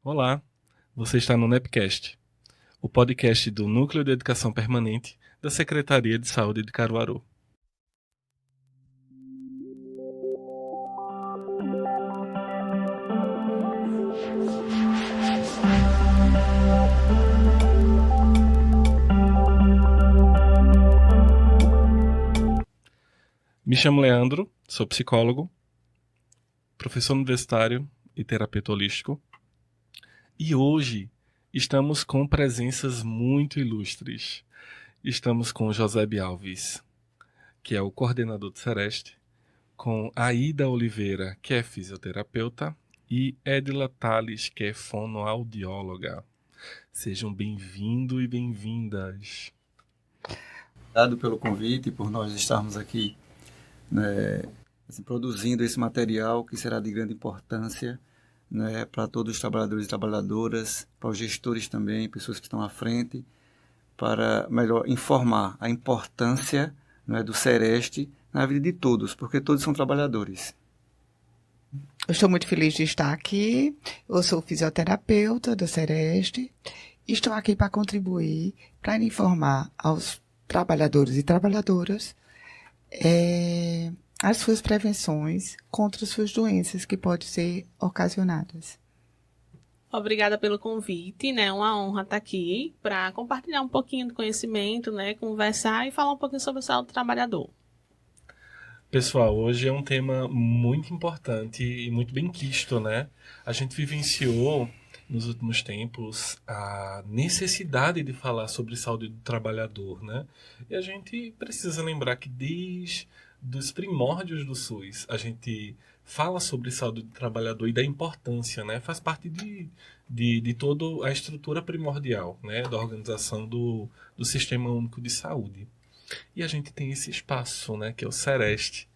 Olá, você está no NEPcast, o podcast do Núcleo de Educação Permanente da Secretaria de Saúde de Caruaru. Me chamo Leandro, sou psicólogo, professor universitário e terapeuta holístico. E hoje estamos com presenças muito ilustres. Estamos com José Alves, que é o coordenador do Sereste, com Aida Oliveira, que é fisioterapeuta, e Edila Tales, que é fonoaudióloga. Sejam bem-vindos e bem-vindas. Obrigado pelo convite e por nós estarmos aqui produzindo esse material que será de grande importância para todos os trabalhadores e trabalhadoras, para os gestores também, pessoas que estão à frente, para melhor informar a importância do Sereste na vida de todos, porque todos são trabalhadores. Eu estou muito feliz de estar aqui. Eu sou fisioterapeuta do Sereste e estou aqui para contribuir, para informar aos trabalhadores e trabalhadoras as suas prevenções contra as suas doenças que podem ser ocasionadas. Obrigada pelo convite, né? Uma honra estar aqui para compartilhar um pouquinho de conhecimento, né? Conversar e falar um pouquinho sobre a saúde do trabalhador. Pessoal, hoje é um tema muito importante e muito bem quisto, né? A gente vivenciou nos últimos tempos a necessidade de falar sobre saúde do trabalhador, né? E a gente precisa lembrar que desde os primórdios do SUS a gente fala sobre saúde do trabalhador e da importância, né? Faz parte de toda a estrutura primordial, né? Da organização do Sistema Único de Saúde. E a gente tem esse espaço, né? Que é o Sereste,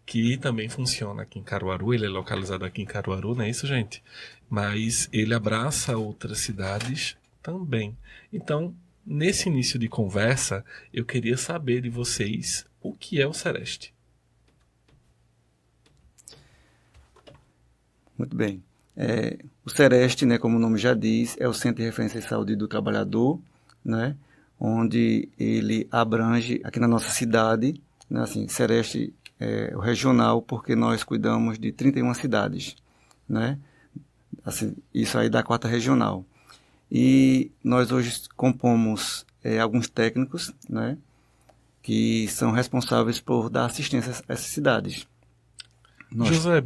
que também funciona aqui em Caruaru. Ele é localizado aqui em Caruaru, não é isso, gente? Mas ele abraça outras cidades também. Então, nesse início de conversa, eu queria saber de vocês o que é o Sereste. Muito bem. O Sereste, como o nome já diz, é o Centro de Referência de Saúde do Trabalhador, né? Onde ele abrange, aqui na nossa cidade, né? Assim, Sereste é o regional, porque nós cuidamos de 31 cidades, né? Assim, isso aí da 4ª regional. E nós hoje compomos alguns técnicos, né? Que são responsáveis por dar assistência a essas cidades. José,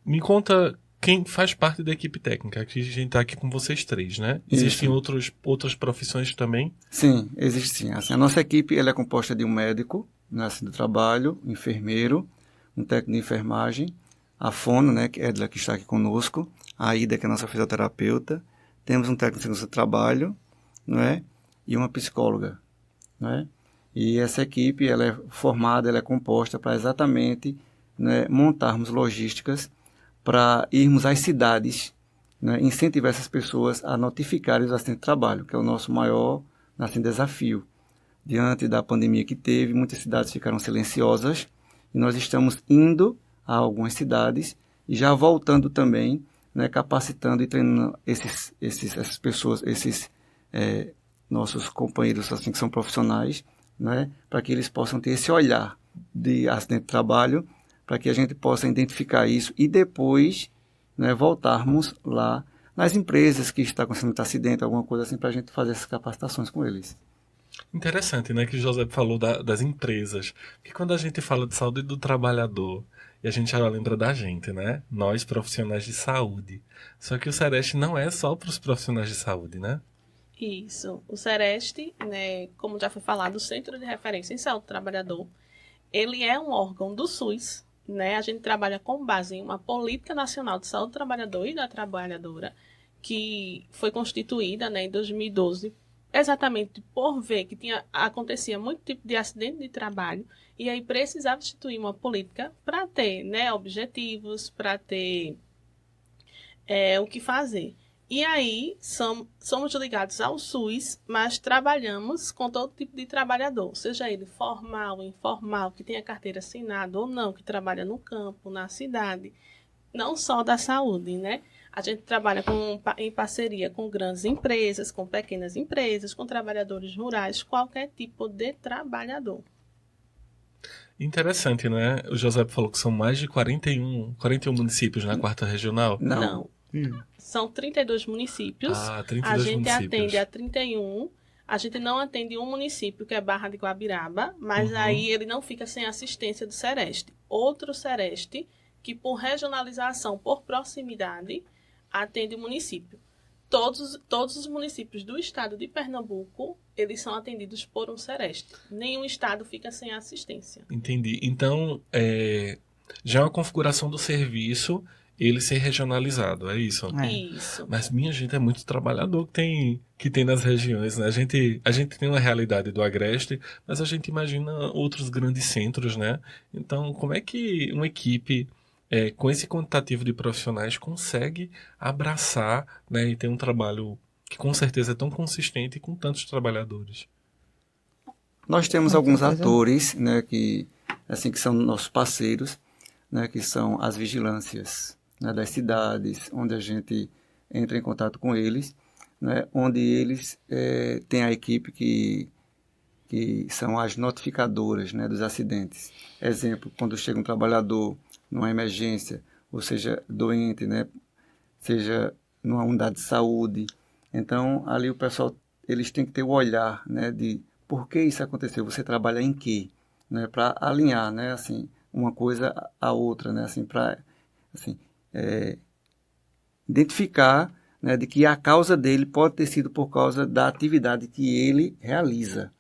me conta quem faz parte da equipe técnica, que a gente está aqui com vocês três, né? Existem outras profissões também? Sim, existe sim. Assim, a nossa equipe ela é composta de um médico, né, assim, do trabalho, um enfermeiro, um técnico de enfermagem, a fono, né, que é Edila, que está aqui conosco, a Aida, que é a nossa fisioterapeuta, temos um técnico de segurança do trabalho, né, e uma psicóloga, né? E essa equipe ela é formada, ela é composta para exatamente, né, montarmos logísticas para irmos às cidades, né, incentivar essas pessoas a notificarem os acidentes de trabalho, que é o nosso maior desafio. Diante da pandemia que teve, muitas cidades ficaram silenciosas e nós estamos indo a algumas cidades e já voltando também, né, capacitando e treinando essas pessoas, esses nossos companheiros assim, que são profissionais, né, para que eles possam ter esse olhar de acidente de trabalho, para que a gente possa identificar isso e depois, né, voltarmos lá nas empresas que estão acontecendo acidente, alguma coisa assim, para a gente fazer essas capacitações com eles. Interessante, né, que o José falou das empresas. Porque quando a gente fala de saúde do trabalhador, e a gente já lembra da gente, né? Nós, profissionais de saúde. Só que o Sereste não é só para os profissionais de saúde, né? Isso. O Sereste, né, como já foi falado, o Centro de Referência em Saúde do Trabalhador, ele é um órgão do SUS, né? A gente trabalha com base em uma Política Nacional de Saúde do Trabalhador e da Trabalhadora, que foi constituída, né, em 2012, exatamente por ver que acontecia muito tipo de acidente de trabalho, e aí precisava instituir uma política para ter, né, objetivos, para ter o que fazer. E aí somos ligados ao SUS, mas trabalhamos com todo tipo de trabalhador, seja ele formal, informal, que tenha carteira assinada ou não, que trabalha no campo, na cidade, não só da saúde, né? A gente trabalha em parceria com grandes empresas, com pequenas empresas, com trabalhadores rurais, qualquer tipo de trabalhador. Interessante, né? O José falou que são mais de 41 municípios na quarta regional. Não. São 32 municípios. Ah, A 32 gente municípios. atende a 31. A gente não atende um município, que é Barra de Guabiraba, mas aí ele não fica sem assistência do Sereste. Outro Sereste, que por regionalização, por proximidade, atende o município. Todos os municípios do estado de Pernambuco, eles são atendidos por um Sereste. Nenhum estado fica sem assistência. Entendi. Então, já é uma configuração do serviço ele ser regionalizado, é isso? É. Isso. Mas minha gente é muito trabalhador que tem nas regiões, né? A gente tem uma realidade do Agreste, mas a gente imagina outros grandes centros, né? Então, como é que uma equipe com esse quantitativo de profissionais consegue abraçar, né, e ter um trabalho que com certeza é tão consistente e com tantos trabalhadores? Nós temos Com alguns certeza. atores, né, que são nossos parceiros, né, que são as vigilâncias, né, das cidades, onde a gente entra em contato com eles, né, onde eles têm a equipe que são as notificadoras, né, dos acidentes. Exemplo, quando chega um trabalhador numa emergência, ou seja, doente, né, seja numa unidade de saúde. Então, ali o pessoal, eles têm que ter o olhar, né, de por que isso aconteceu, você trabalha em quê, né, para alinhar, né, assim, uma coisa à outra, né, assim, para assim, identificar, né, de que a causa dele pode ter sido por causa da atividade que ele realiza.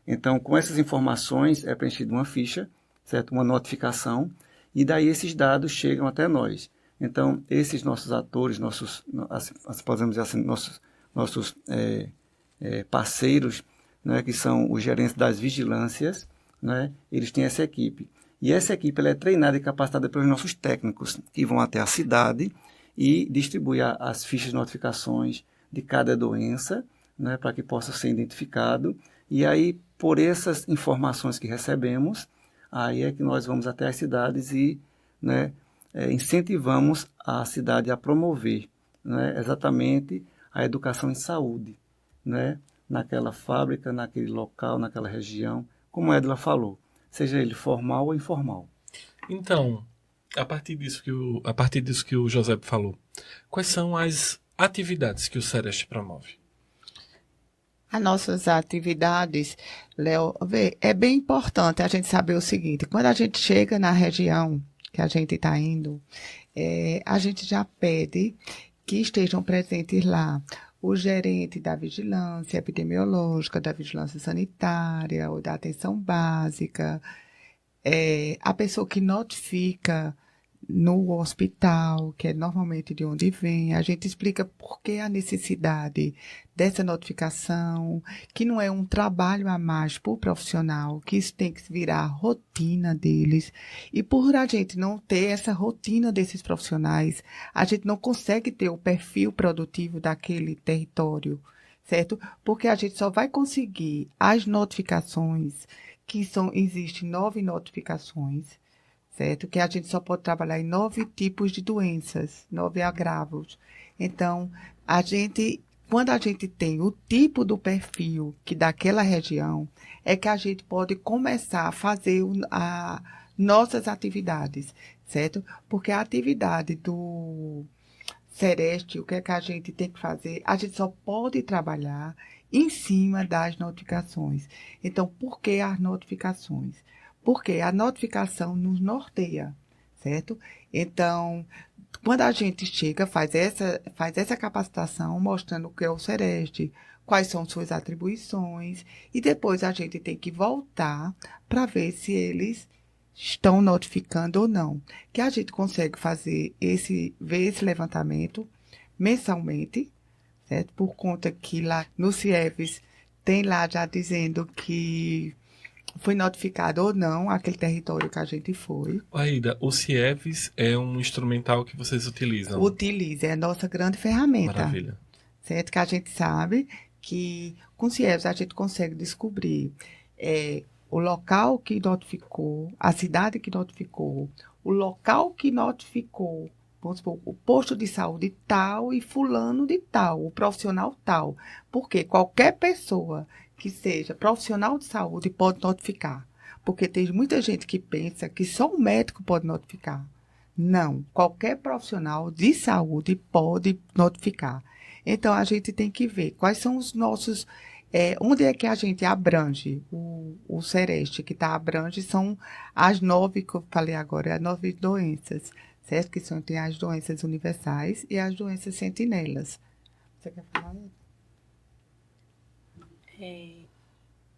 Então, com essas informações é preenchida uma ficha, certo? Uma notificação, e daí esses dados chegam até nós. Então, esses nossos atores, podemos dizer assim, nossos parceiros, né, que são os gerentes das vigilâncias, né, eles têm essa equipe. E essa equipe ela é treinada e capacitada pelos nossos técnicos, que vão até a cidade e distribuem as fichas de notificações de cada doença, né, para que possa ser identificado. E aí, por essas informações que recebemos, aí é que nós vamos até as cidades e, né, incentivamos a cidade a promover, né, exatamente a educação em saúde, né, naquela fábrica, naquele local, naquela região, como a Edla falou, seja ele formal ou informal. Então, a partir disso que o José falou, quais são as atividades que o Sereste promove? As nossas atividades, Léo, é bem importante a gente saber o seguinte: quando a gente chega na região que a gente está indo, a gente já pede que estejam presentes lá o gerente da vigilância epidemiológica, da vigilância sanitária ou da atenção básica, a pessoa que notifica no hospital, que é normalmente de onde vem. A gente explica por que a necessidade dessa notificação, que não é um trabalho a mais para o profissional, que isso tem que virar a rotina deles. E por a gente não ter essa rotina desses profissionais, a gente não consegue ter o perfil produtivo daquele território, certo? Porque a gente só vai conseguir as notificações, existem 9 notificações, certo? Que a gente só pode trabalhar em 9 tipos de doenças, 9 agravos. Então, quando a gente tem o tipo do perfil que daquela região, é que a gente pode começar a fazer nossas atividades, certo? Porque a atividade do Sereste, o que é que a gente tem que fazer? A gente só pode trabalhar em cima das notificações. Então, por que as notificações? Porque a notificação nos norteia, certo? Então, quando a gente chega, faz essa capacitação, mostrando o que é o Sereste, quais são suas atribuições, e depois a gente tem que voltar para ver se eles estão notificando ou não. Que a gente consegue ver esse levantamento mensalmente, certo? Por conta que lá no CIEVES tem lá já dizendo que foi notificado ou não aquele território que a gente foi. Aida, o CIEVES é um instrumental que vocês utilizam? Utiliza, é a nossa grande ferramenta. Maravilha. Certo? Que a gente sabe que com o CIEVES a gente consegue descobrir o local que notificou, a cidade que notificou, o local que notificou vamos supor, o posto de saúde tal e fulano de tal, o profissional tal. Porque qualquer pessoa que seja profissional de saúde pode notificar. Porque tem muita gente que pensa que só um médico pode notificar. Não, qualquer profissional de saúde pode notificar. Então, a gente tem que ver quais são os nossos... onde é que a gente abrange o Sereste, que abrange são as 9 que eu falei agora, as 9 doenças, certo? Que tem as doenças universais e as doenças sentinelas. Você quer falar?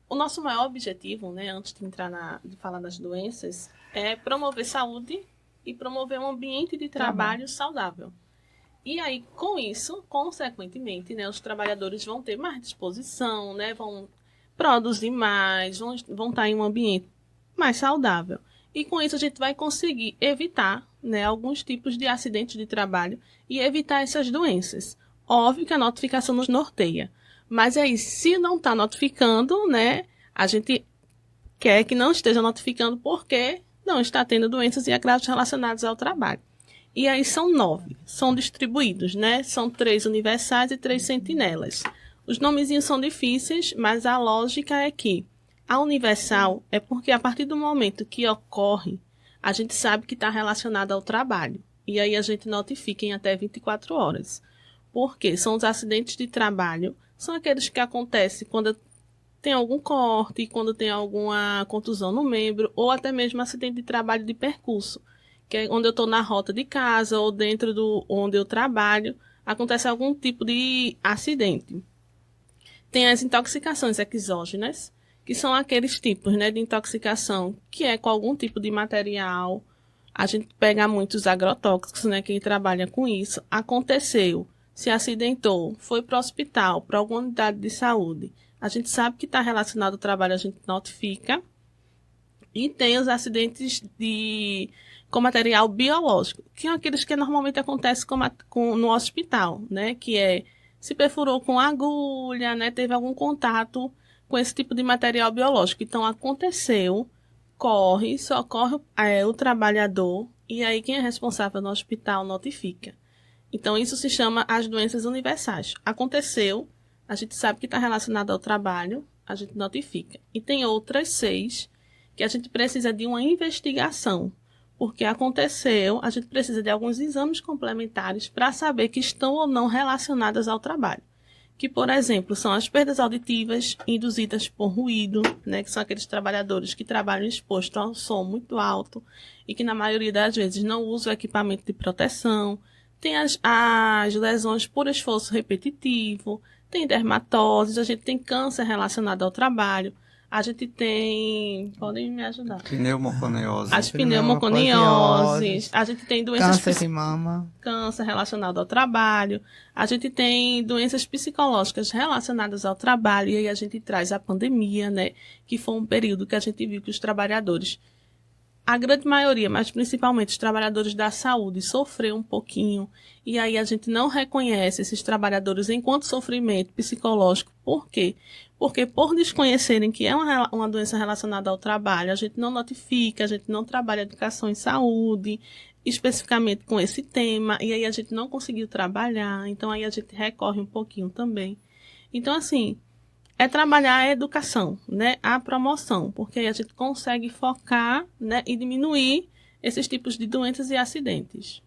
O nosso maior objetivo, né, antes de entrar de falar das doenças, é promover saúde e promover um ambiente de trabalho saudável. E aí, com isso, consequentemente, né, os trabalhadores vão ter mais disposição, né, vão produzir mais, vão estar em um ambiente mais saudável. E com isso a gente vai conseguir evitar, né, alguns tipos de acidentes de trabalho e evitar essas doenças. Óbvio que a notificação nos norteia. Mas aí, se não está notificando, né, a gente quer que não esteja notificando porque não está tendo doenças e agravos relacionados ao trabalho. E aí são 9, são distribuídos, né? São 3 universais e 3 sentinelas. Os nomezinhos são difíceis, mas a lógica é que a universal é porque a partir do momento que ocorre, a gente sabe que está relacionado ao trabalho. E aí a gente notifica em até 24 horas. Porque são os acidentes de trabalho, são aqueles que acontecem quando tem algum corte, quando tem alguma contusão no membro, ou até mesmo acidente de trabalho de percurso, que é onde eu estou na rota de casa ou dentro do onde eu trabalho, acontece algum tipo de acidente. Tem as intoxicações exógenas, que são aqueles tipos, né, de intoxicação que é com algum tipo de material. A gente pega muitos agrotóxicos, né, quem trabalha com isso. Aconteceu, se acidentou, foi para o hospital, para alguma unidade de saúde. A gente sabe que está relacionado ao trabalho, a gente notifica. E tem os acidentes com material biológico, que são aqueles que normalmente acontecem no hospital, né? Que se perfurou com agulha, né? Teve algum contato com esse tipo de material biológico. Então, aconteceu, socorre o trabalhador, e aí quem é responsável no hospital notifica. Então, isso se chama as doenças universais. Aconteceu, a gente sabe que está relacionado ao trabalho, a gente notifica. E tem outras 6 que a gente precisa de uma investigação. Porque aconteceu, a gente precisa de alguns exames complementares para saber que estão ou não relacionadas ao trabalho. Que, por exemplo, são as perdas auditivas induzidas por ruído, né, que são aqueles trabalhadores que trabalham expostos a um som muito alto e que, na maioria das vezes, não usam o equipamento de proteção. Tem as lesões por esforço repetitivo, tem dermatoses, a gente tem câncer relacionado ao trabalho. A gente tem... Podem me ajudar. Pneumoconiose. As pneumoconioses. A gente tem doenças... Câncer de mama. Câncer relacionado ao trabalho. A gente tem doenças psicológicas relacionadas ao trabalho. E aí a gente traz a pandemia, né? Que foi um período que a gente viu que os trabalhadores... A grande maioria, mas principalmente os trabalhadores da saúde, sofreu um pouquinho. E aí a gente não reconhece esses trabalhadores enquanto sofrimento psicológico. Por quê? Porque por desconhecerem que é uma doença relacionada ao trabalho, a gente não notifica, a gente não trabalha educação em saúde, especificamente com esse tema. E aí a gente não conseguiu trabalhar. Então aí a gente recorre um pouquinho também. Então assim... é trabalhar a educação, né, a promoção, porque aí a gente consegue focar, né, e diminuir esses tipos de doenças e acidentes.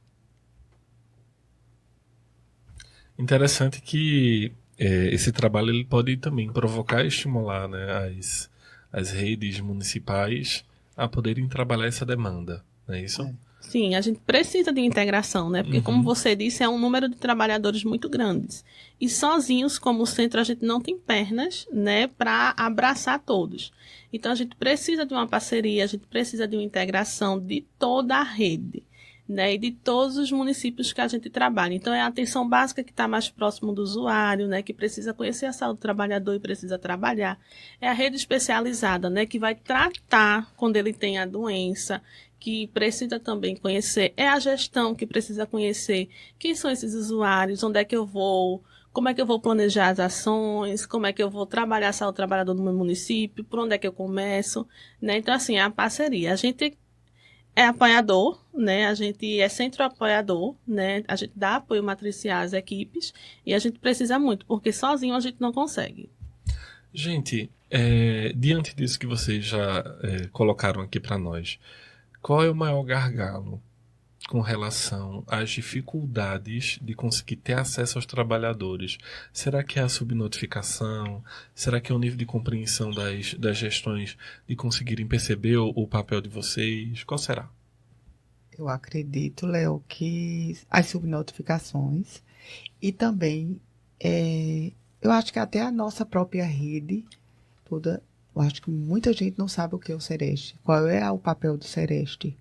Interessante que esse trabalho ele pode também provocar e estimular, né, as redes municipais a poderem trabalhar essa demanda, não é isso? Sim, a gente precisa de integração, né? Porque, como você disse, é um número de trabalhadores muito grandes. E sozinhos, como centro, a gente não tem pernas, né, para abraçar todos. Então, a gente precisa de uma parceria, a gente precisa de uma integração de toda a rede, né, e de todos os municípios que a gente trabalha. Então, é a atenção básica que está mais próximo do usuário, né, que precisa conhecer a saúde do trabalhador e precisa trabalhar. É a rede especializada, né, que vai tratar quando ele tem a doença, que precisa também conhecer. É a gestão que precisa conhecer quem são esses usuários, onde é que eu vou, como é que eu vou planejar as ações, como é que eu vou trabalhar a saúde do trabalhador no meu município, por onde é que eu começo, né? Então, assim, é a parceria. A gente é apoiador, né? A gente é centro apoiador, né? A gente dá apoio matricial às equipes e a gente precisa muito, porque sozinho a gente não consegue. Gente, diante disso que vocês já colocaram aqui para nós, qual é o maior gargalo com relação às dificuldades de conseguir ter acesso aos trabalhadores? Será que é a subnotificação? Será que é o nível de compreensão das gestões de conseguirem perceber o papel de vocês? Qual será? Eu acredito, Léo, que as subnotificações e também, eu acho que até a nossa própria rede toda, eu acho que muita gente não sabe o que é o Sereste, qual é o papel do Sereste,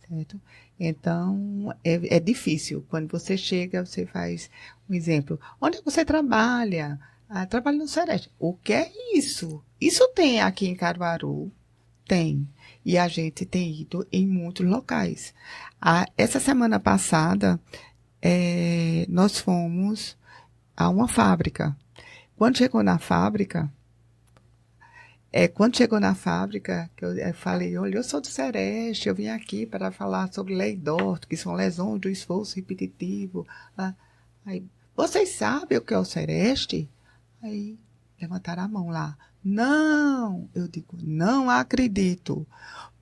certo? Então, é difícil. Quando você chega, você faz um exemplo. Onde você trabalha? Ah, trabalho no Sereste. O que é isso? Isso tem aqui em Caruaru? Tem. E a gente tem ido em muitos locais. Essa semana passada, nós fomos a uma fábrica. Quando chegou na fábrica, que eu falei, olha, eu sou do Sereste, eu vim aqui para falar sobre lei Dort, que são lesões do esforço repetitivo. Aí, vocês sabem o que é o Sereste? Aí, levantaram a mão lá. Não! Eu digo, não acredito.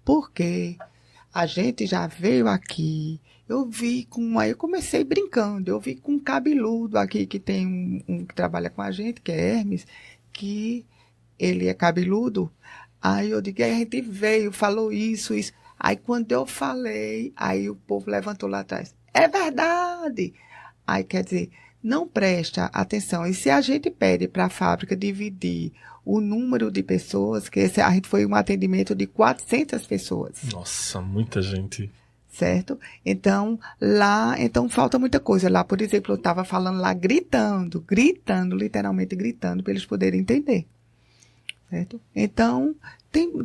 Porque a gente já veio aqui, aí eu comecei brincando, eu vi com um cabeludo aqui, que tem um que trabalha com a gente, que é Hermes, que ele é cabeludo. Aí eu digo, a gente veio, falou isso. Aí quando eu falei, aí o povo levantou lá atrás. É verdade! Aí quer dizer, não presta atenção. E se a gente pede para a fábrica dividir o número de pessoas, que a gente foi um atendimento de 400 pessoas. Nossa, muita gente. Certo? Então, falta muita coisa. Lá, por exemplo, eu estava falando lá gritando, literalmente gritando, para eles poderem entender. Certo? Então,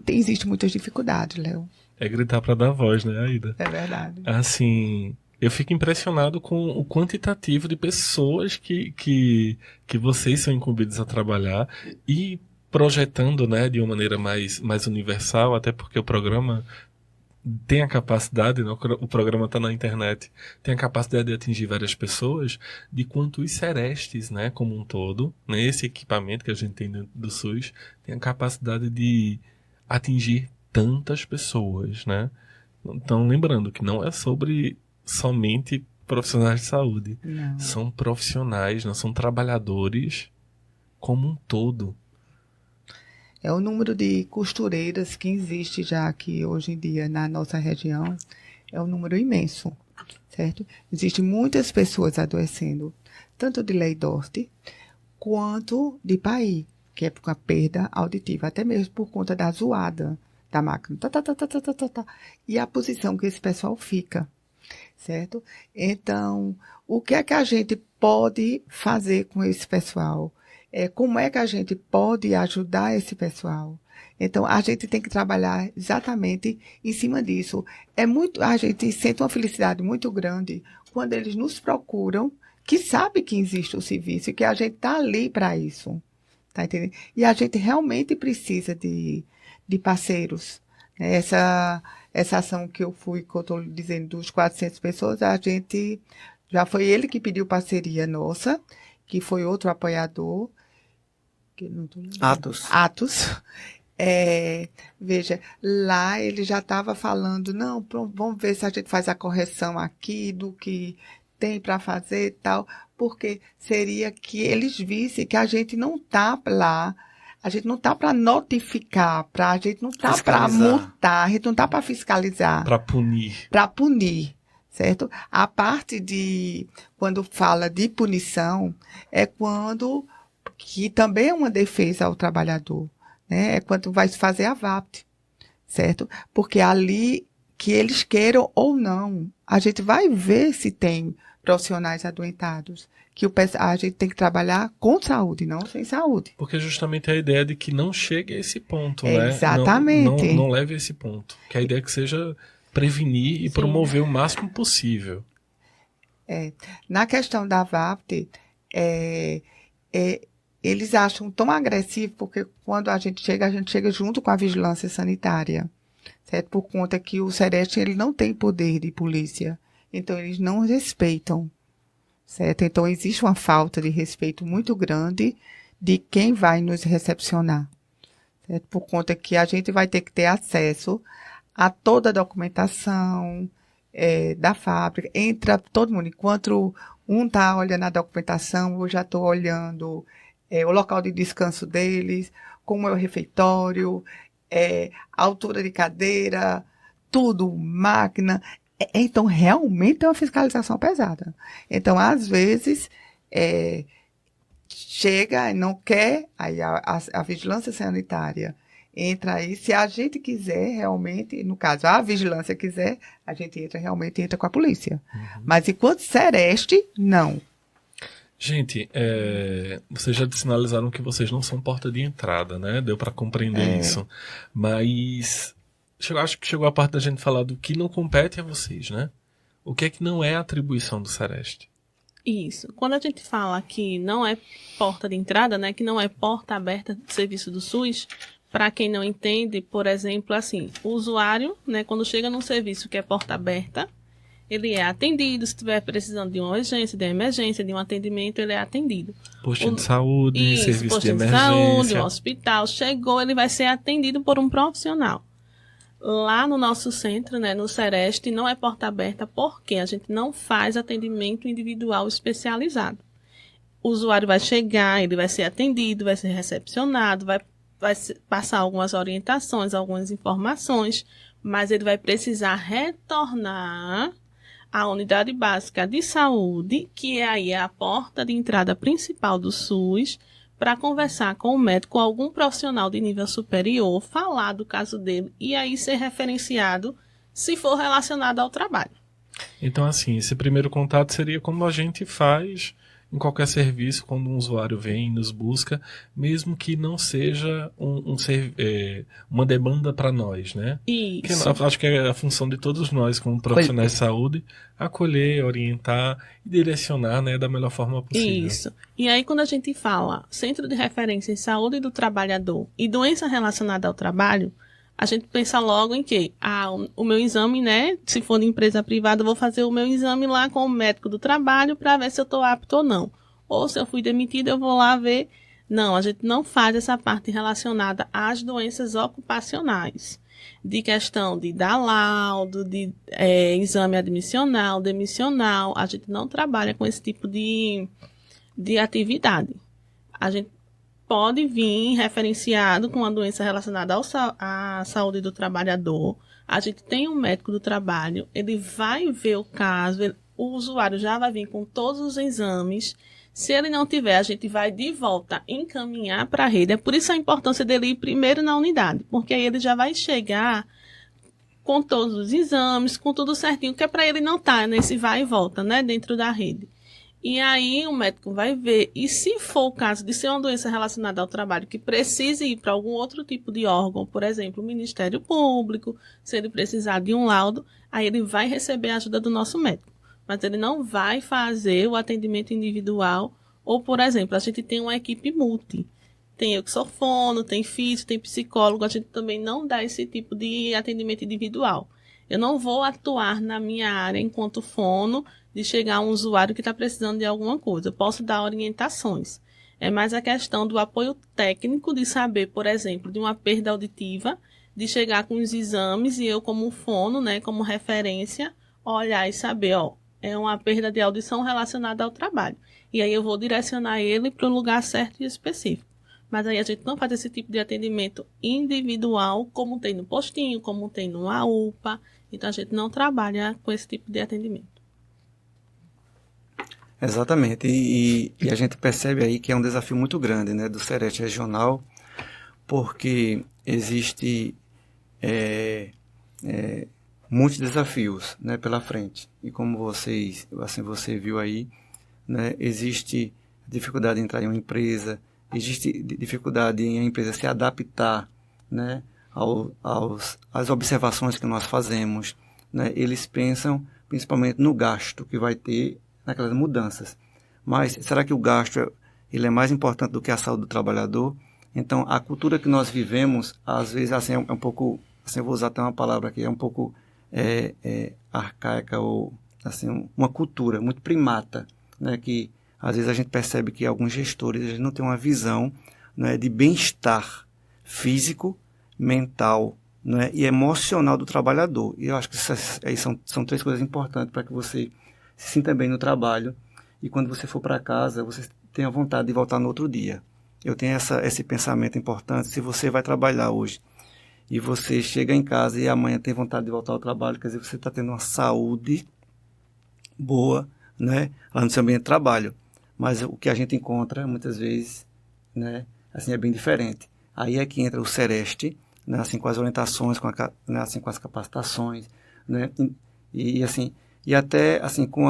existe muitas dificuldades, Léo. É gritar para dar voz, né, Aida? É verdade. Assim, eu fico impressionado com o quantitativo de pessoas que vocês são incumbidos a trabalhar e projetando, né, de uma maneira mais universal, até porque o programa tem a capacidade, né, o programa está na internet, tem a capacidade de atingir várias pessoas, de quanto os Serestes, né, como um todo, né, esse equipamento que a gente tem dentro do SUS, tem a capacidade de atingir tantas pessoas, né? Então, lembrando que não é sobre somente profissionais de saúde. Não. São profissionais, não são trabalhadores como um todo. É o número de costureiras que existe já aqui hoje em dia na nossa região, é um número imenso, certo? Existem muitas pessoas adoecendo, tanto de lei Dort, quanto de PAI, que é por uma perda auditiva, até mesmo por conta da zoada da máquina. E a posição que esse pessoal fica, certo? Então, o que é que a gente pode fazer com esse pessoal? Como é que a gente pode ajudar esse pessoal? Então, a gente tem que trabalhar exatamente em cima disso. A gente sente uma felicidade muito grande quando eles nos procuram, que sabe que existe o serviço e que a gente está ali para isso. Tá entendendo? E a gente realmente precisa de parceiros. Essa ação que eu estou dizendo dos 400 pessoas, já foi ele que pediu parceria nossa, que foi outro apoiador, Atos. Veja, lá ele já estava falando, não, vamos ver se a gente faz a correção aqui do que tem para fazer e tal, porque seria que eles vissem que a gente não está lá, a gente não está para notificar, a gente não está para multar, a gente não está para fiscalizar. Para punir. Para punir. Certo? A parte de, quando fala de punição, que também é uma defesa ao trabalhador, né? É quando vai se fazer a VAPT, certo? Porque ali, que eles queiram ou não, a gente vai ver se tem profissionais adoentados, que a gente tem que trabalhar com saúde, não sem saúde. Porque justamente a ideia de que não chegue a esse ponto, né? Exatamente. Não leve a esse ponto. Que a ideia é que seja prevenir e Sim. promover o máximo possível. Na questão da VAPT, eles acham tão agressivo, porque quando a gente chega junto com a vigilância sanitária. certo? Por conta que o Sereste ele não tem poder de polícia, então eles não respeitam, certo? Então existe uma falta de respeito muito grande de quem vai nos recepcionar, certo? Por conta que a gente vai ter que ter acesso a toda a documentação da fábrica, entra todo mundo, enquanto um está olhando a documentação, eu já estou olhando o local de descanso deles, como é o refeitório, a altura de cadeira, tudo, máquina. Então, realmente é uma fiscalização pesada. Então, às vezes, chega e não quer, aí a vigilância sanitária entra aí. Se a gente quiser realmente, no caso, a vigilância quiser, a gente realmente entra com a polícia. Uhum. Mas enquanto Sereste, não. Gente, vocês já sinalizaram que vocês não são porta de entrada, né? Deu para compreender isso. Mas acho que chegou a parte da gente falar do que não compete a vocês, né? O que é que não é atribuição do Sereste? Isso. Quando a gente fala que não é porta de entrada, né? Que não é porta aberta de serviço do SUS, para quem não entende, por exemplo, assim, o usuário, né? Quando chega num serviço que é porta aberta, ele é atendido, se estiver precisando de uma urgência, de uma emergência, de um atendimento, ele é atendido. Posto de saúde, serviço posto de emergência. saúde, um hospital, chegou, ele vai ser atendido por um profissional. Lá no nosso centro, né, no Sereste, não é porta aberta porque a gente não faz atendimento individual especializado. O usuário vai chegar, ele vai ser atendido, vai ser recepcionado, vai passar algumas orientações, algumas informações, mas ele vai precisar retornar à unidade básica de saúde, que é aí a porta de entrada principal do SUS, para conversar com o médico ou algum profissional de nível superior, falar do caso dele e aí ser referenciado se for relacionado ao trabalho. Então, assim, esse primeiro contato seria como a gente faz em qualquer serviço, quando um usuário vem e nos busca, mesmo que não seja uma demanda para nós, né? Isso. Porque acho que é a função de todos nós, como profissionais de saúde, acolher, orientar e direcionar, né, da melhor forma possível. Isso. E aí, quando a gente fala Centro de Referência em Saúde do Trabalhador e doença relacionada ao trabalho, a gente pensa logo em que o meu exame, né? Se for de empresa privada, eu vou fazer o meu exame lá com o médico do trabalho para ver se eu estou apto ou não. Ou se eu fui demitida, eu vou lá ver. Não, a gente não faz essa parte relacionada às doenças ocupacionais. De questão de dar laudo, de exame admissional, demissional. A gente não trabalha com esse tipo de atividade. A gente pode vir referenciado com uma doença relacionada à saúde do trabalhador. A gente tem um médico do trabalho, ele vai ver o caso, o usuário já vai vir com todos os exames. Se ele não tiver, a gente vai de volta encaminhar para a rede. É por isso a importância dele ir primeiro na unidade, porque aí ele já vai chegar com todos os exames, com tudo certinho, que é para ele não estar nesse vai e volta, né, dentro da rede. E aí o médico vai ver, e se for o caso de ser uma doença relacionada ao trabalho que precise ir para algum outro tipo de órgão, por exemplo, o Ministério Público, se ele precisar de um laudo, aí ele vai receber a ajuda do nosso médico. Mas ele não vai fazer o atendimento individual, ou, por exemplo, a gente tem uma equipe multi. Tem eu que sou fono, tem físio, tem psicólogo, a gente também não dá esse tipo de atendimento individual. Eu não vou atuar na minha área enquanto fono, de chegar um usuário que está precisando de alguma coisa. Eu posso dar orientações. É mais a questão do apoio técnico, de saber, por exemplo, de uma perda auditiva, de chegar com os exames e eu, como fono, né, como referência, olhar e saber, é uma perda de audição relacionada ao trabalho. E aí eu vou direcionar ele para o lugar certo e específico. Mas aí a gente não faz esse tipo de atendimento individual, como tem no postinho, como tem no AUPA. Então a gente não trabalha com esse tipo de atendimento. Exatamente, e a gente percebe aí que é um desafio muito grande, né, do Sereste Regional, porque existe muitos desafios, né, pela frente. E como você viu aí, né, existe dificuldade em entrar em uma empresa, existe dificuldade em a empresa se adaptar, né, às observações que nós fazemos, né. Eles pensam principalmente no gasto que vai ter naquelas mudanças. Mas será que o gasto ele é mais importante do que a saúde do trabalhador? Então, a cultura que nós vivemos, às vezes, assim, é um pouco assim, eu vou usar até uma palavra que é um pouco arcaica, ou assim, uma cultura muito primata, né, que às vezes a gente percebe que alguns gestores eles não têm uma visão, né, de bem-estar físico, mental, né, e emocional do trabalhador. E eu acho que aí são 3 coisas importantes para que você se sinta bem no trabalho e quando você for para casa, você tenha vontade de voltar no outro dia. Eu tenho esse pensamento importante. Se você vai trabalhar hoje e você chega em casa e amanhã tem vontade de voltar ao trabalho, quer dizer, você está tendo uma saúde boa, né, lá no seu ambiente de trabalho. Mas o que a gente encontra, muitas vezes, né, assim, é bem diferente. Aí é que entra o Sereste, né, assim, com as orientações, né, assim, com as capacitações, né, assim, e até assim, com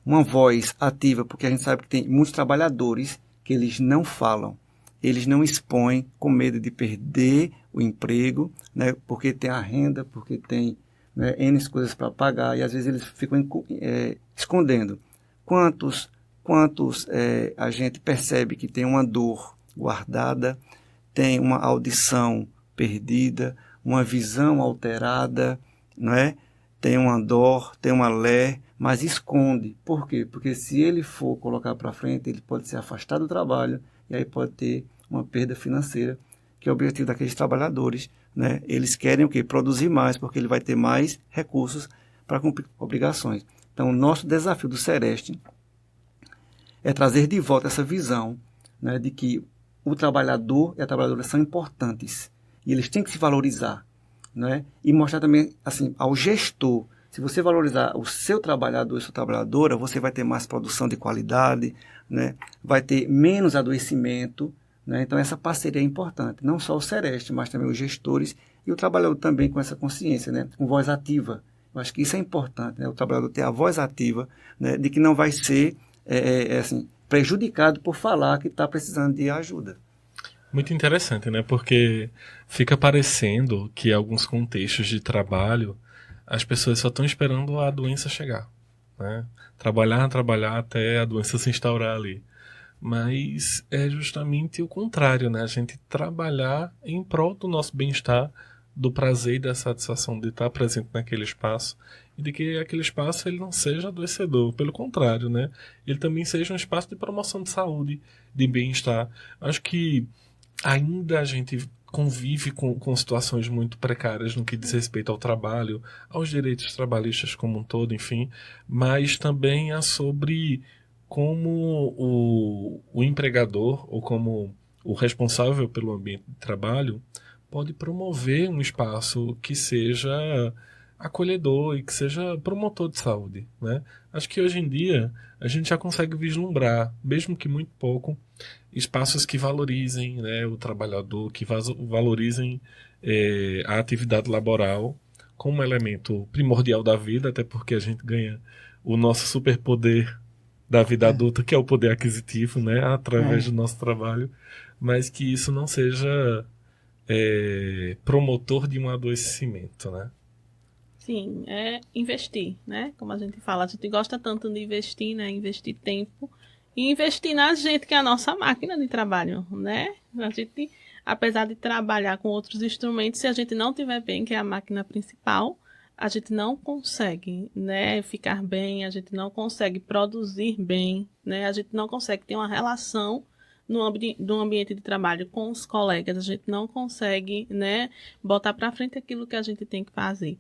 uma voz ativa, porque a gente sabe que tem muitos trabalhadores que eles não falam, eles não expõem com medo de perder o emprego, né, porque tem a renda, porque tem, né, N coisas para pagar, e às vezes eles ficam escondendo. Quantos a gente percebe que tem uma dor guardada, tem uma audição perdida, uma visão alterada, não é? Tem uma dor, tem uma mas esconde. Por quê? Porque se ele for colocar para frente, ele pode ser afastado do trabalho e aí pode ter uma perda financeira, que é o objetivo daqueles trabalhadores, né? Eles querem o quê? Produzir mais, porque ele vai ter mais recursos para cumprir obrigações. Então, o nosso desafio do Sereste é trazer de volta essa visão, né, de que o trabalhador e a trabalhadora são importantes e eles têm que se valorizar, né? E mostrar também assim, ao gestor, se você valorizar o seu trabalhador e sua trabalhadora, você vai ter mais produção de qualidade, né? Vai ter menos adoecimento, né? Então essa parceria é importante, não só o Sereste, mas também os gestores e o trabalhador também com essa consciência, né? Com voz ativa. Eu acho que isso é importante, né? O trabalhador ter a voz ativa, né? De que não vai ser assim, prejudicado por falar que está precisando de ajuda. Muito interessante, né? Porque fica parecendo que em alguns contextos de trabalho as pessoas só estão esperando a doença chegar, né? Trabalhar até a doença se instaurar ali. Mas é justamente o contrário, né? A gente trabalhar em prol do nosso bem-estar, do prazer e da satisfação de estar presente naquele espaço e de que aquele espaço ele não seja adoecedor, pelo contrário, né? Ele também seja um espaço de promoção de saúde, de bem-estar. Acho que ainda a gente convive com situações muito precárias no que diz respeito ao trabalho, aos direitos trabalhistas como um todo, enfim, mas também é sobre como o empregador ou como o responsável pelo ambiente de trabalho pode promover um espaço que seja acolhedor e que seja promotor de saúde, né? Acho que hoje em dia a gente já consegue vislumbrar, mesmo que muito pouco, espaços que valorizem, né, o trabalhador, que valorizem a atividade laboral como um elemento primordial da vida, até porque a gente ganha o nosso superpoder da vida adulta, que é o poder aquisitivo, né, através do nosso trabalho, mas que isso não seja promotor de um adoecimento, né? Sim, é investir, né? Como a gente fala, a gente gosta tanto de investir, né? Investir tempo e investir na gente, que é a nossa máquina de trabalho, né? A gente, apesar de trabalhar com outros instrumentos, se a gente não tiver bem, que é a máquina principal, a gente não consegue, né, ficar bem, a gente não consegue produzir bem, né? A gente não consegue ter uma relação no ambiente de trabalho com os colegas, a gente não consegue, né, botar para frente aquilo que a gente tem que fazer.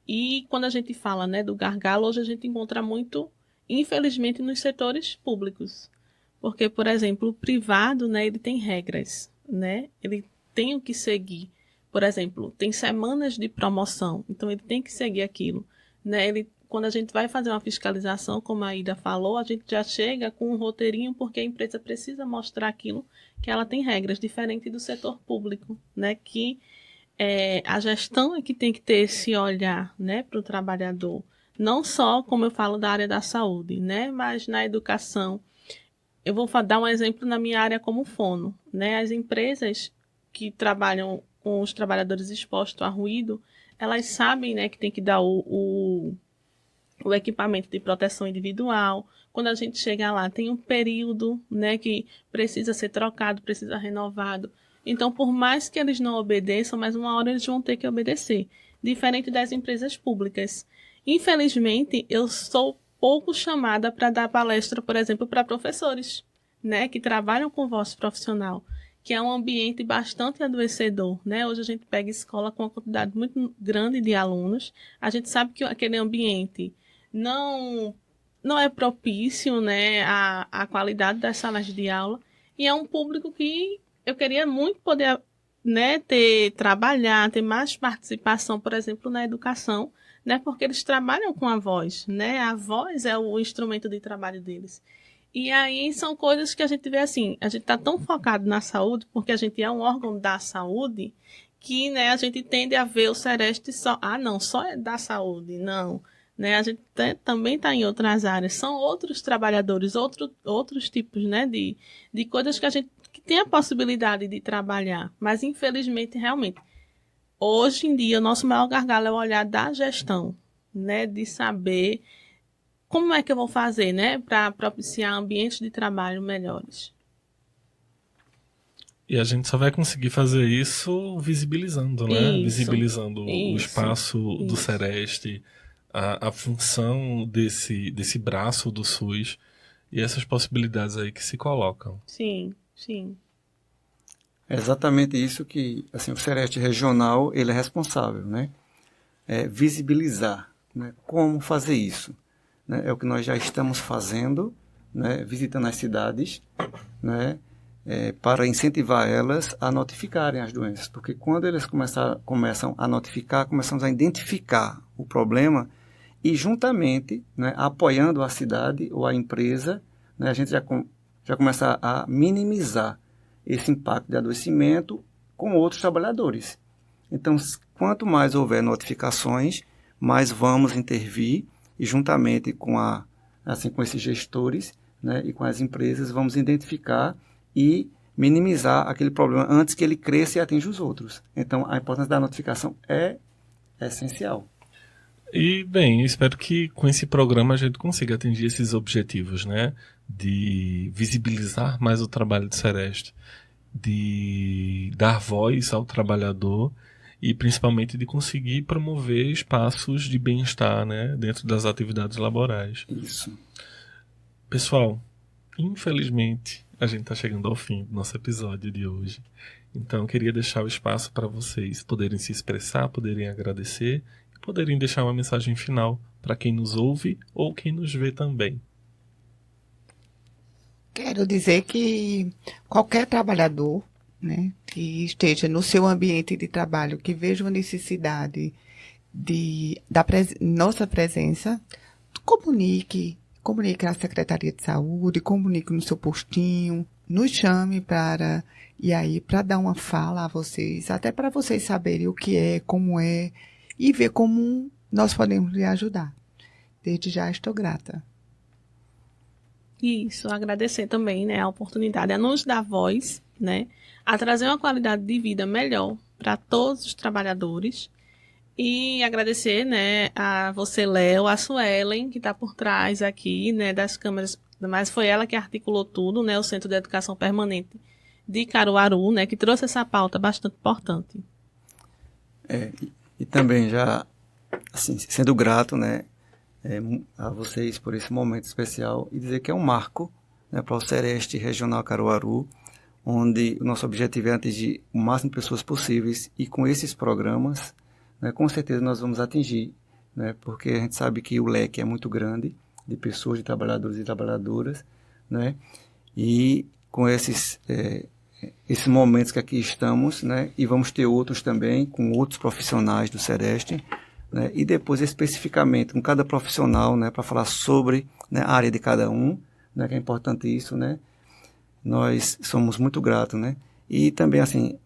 E quando a gente fala, né, do gargalo, hoje a gente encontra muito, infelizmente, nos setores públicos. Porque, por exemplo, o privado, né, ele tem regras, né? Ele tem o que seguir. Por exemplo, tem semanas de promoção, então ele tem que seguir aquilo, né? Quando a gente vai fazer uma fiscalização, como a Ida falou, a gente já chega com um roteirinho, porque a empresa precisa mostrar aquilo, que ela tem regras, diferente do setor público, né? Que a gestão é que tem que ter esse olhar, né, para o trabalhador. Não só, como eu falo, da área da saúde, né? Mas na educação. Eu vou dar um exemplo na minha área como fono, né? As empresas que trabalham com os trabalhadores expostos a ruído, elas sabem, né, que tem que dar o equipamento de proteção individual. Quando a gente chega lá, tem um período, né, que precisa ser trocado, precisa renovado. Então, por mais que eles não obedeçam, mas uma hora eles vão ter que obedecer. Diferente das empresas públicas. Infelizmente, eu sou pouco chamada para dar palestra, por exemplo, para professores, né, que trabalham com voz profissional, que é um ambiente bastante adoecedor, né? Hoje a gente pega escola com uma quantidade muito grande de alunos, a gente sabe que aquele ambiente não é propício, né, à qualidade das salas de aula, e é um público que eu queria muito poder, né, ter mais participação, por exemplo, na educação, né, porque eles trabalham com a voz, né? A voz é o instrumento de trabalho deles. E aí são coisas que a gente vê assim, a gente está tão focado na saúde, porque a gente é um órgão da saúde, que, né, a gente tende a ver o Sereste só, não, só é da saúde, não. Né, a gente também está em outras áreas, são outros trabalhadores, outros tipos, né, de coisas que a gente que tem a possibilidade de trabalhar, mas infelizmente, realmente, hoje em dia, o nosso maior gargalo é o olhar da gestão, né, de saber como é que eu vou fazer, né, para propiciar ambientes de trabalho melhores. E a gente só vai conseguir fazer isso visibilizando, né? Isso, Visibilizando o isso, espaço do isso. Sereste, a função desse braço do SUS e essas possibilidades aí que se colocam. Sim, sim. É exatamente isso que, assim, o Sereste regional, ele é responsável, né? É visibilizar, né? Como fazer isso, né? É o que nós já estamos fazendo, né? Visitando as cidades, né? Para incentivar elas a notificarem as doenças, porque quando eles começam a notificar, começamos a identificar o problema e juntamente, né, apoiando a cidade ou a empresa, né, a gente já começa a minimizar esse impacto de adoecimento com outros trabalhadores. Então, quanto mais houver notificações, mais vamos intervir e juntamente com com esses gestores, né, e com as empresas, vamos identificar e minimizar aquele problema antes que ele cresça e atinja os outros. Então, a importância da notificação é essencial. E, bem, espero que com esse programa a gente consiga atingir esses objetivos, né? De visibilizar mais o trabalho do Sereste, de dar voz ao trabalhador e principalmente de conseguir promover espaços de bem-estar, né? Dentro das atividades laborais. Isso. Pessoal, infelizmente a gente está chegando ao fim do nosso episódio de hoje. Então eu queria deixar o espaço para vocês poderem se expressar, poderem agradecer e poderem deixar uma mensagem final para quem nos ouve ou quem nos vê também. Quero dizer que qualquer trabalhador, né, que esteja no seu ambiente de trabalho, que veja uma necessidade da nossa presença, comunique à Secretaria de Saúde, comunique no seu postinho, nos chame para dar uma fala a vocês, até para vocês saberem o que é, como é, e ver como nós podemos lhe ajudar. Desde já estou grata. Isso, agradecer também, né, a oportunidade, a nos dar voz, né, a trazer uma qualidade de vida melhor para todos os trabalhadores. E agradecer, né, a você, Léo, a Suelen, que está por trás aqui, né, das câmeras, mas foi ela que articulou tudo, né, o Centro de Educação Permanente de Caruaru, né, que trouxe essa pauta bastante importante. E também já, assim, sendo grato, né, a vocês por esse momento especial e dizer que é um marco, né, para o Sereste Regional Caruaru, onde o nosso objetivo é atingir o máximo de pessoas possíveis e com esses programas, né, com certeza nós vamos atingir, né, porque a gente sabe que o leque é muito grande de pessoas, de trabalhadores e trabalhadoras, né, e com esses momentos que aqui estamos, né, e vamos ter outros também com outros profissionais do Sereste, né, e depois especificamente com cada profissional, né, para falar sobre, né, a área de cada um, né, que é importante isso, né, nós somos muito gratos, né, e também assim,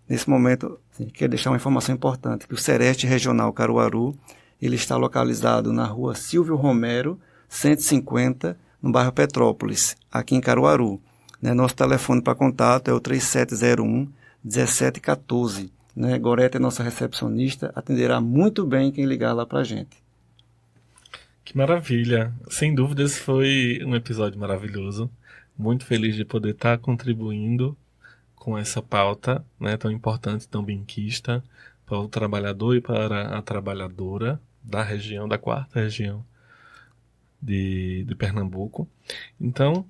nesse momento, quero deixar uma informação importante, que o Sereste Regional Caruaru, ele está localizado na rua Silvio Romero, 150, no bairro Petrópolis, aqui em Caruaru. Né? Nosso telefone para contato é o 3701-1714. Né? Gorete é nossa recepcionista, atenderá muito bem quem ligar lá para a gente. Que maravilha! Sem dúvidas foi um episódio maravilhoso. Muito feliz de poder estar contribuindo com essa pauta, né, tão importante, tão benquista para o trabalhador e para a trabalhadora da região, da 4ª região de Pernambuco. Então,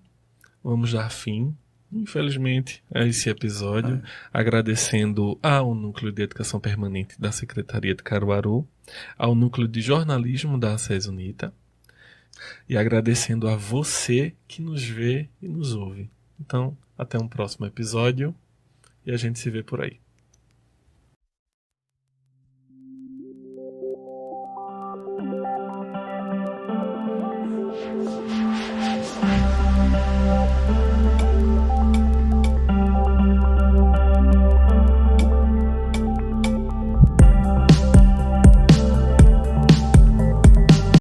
vamos dar fim, infelizmente, a esse episódio, agradecendo ao Núcleo de Educação Permanente da Secretaria de Caruaru, ao Núcleo de Jornalismo da SES UNITA, e agradecendo a você que nos vê e nos ouve. Então, até um próximo episódio e a gente se vê por aí.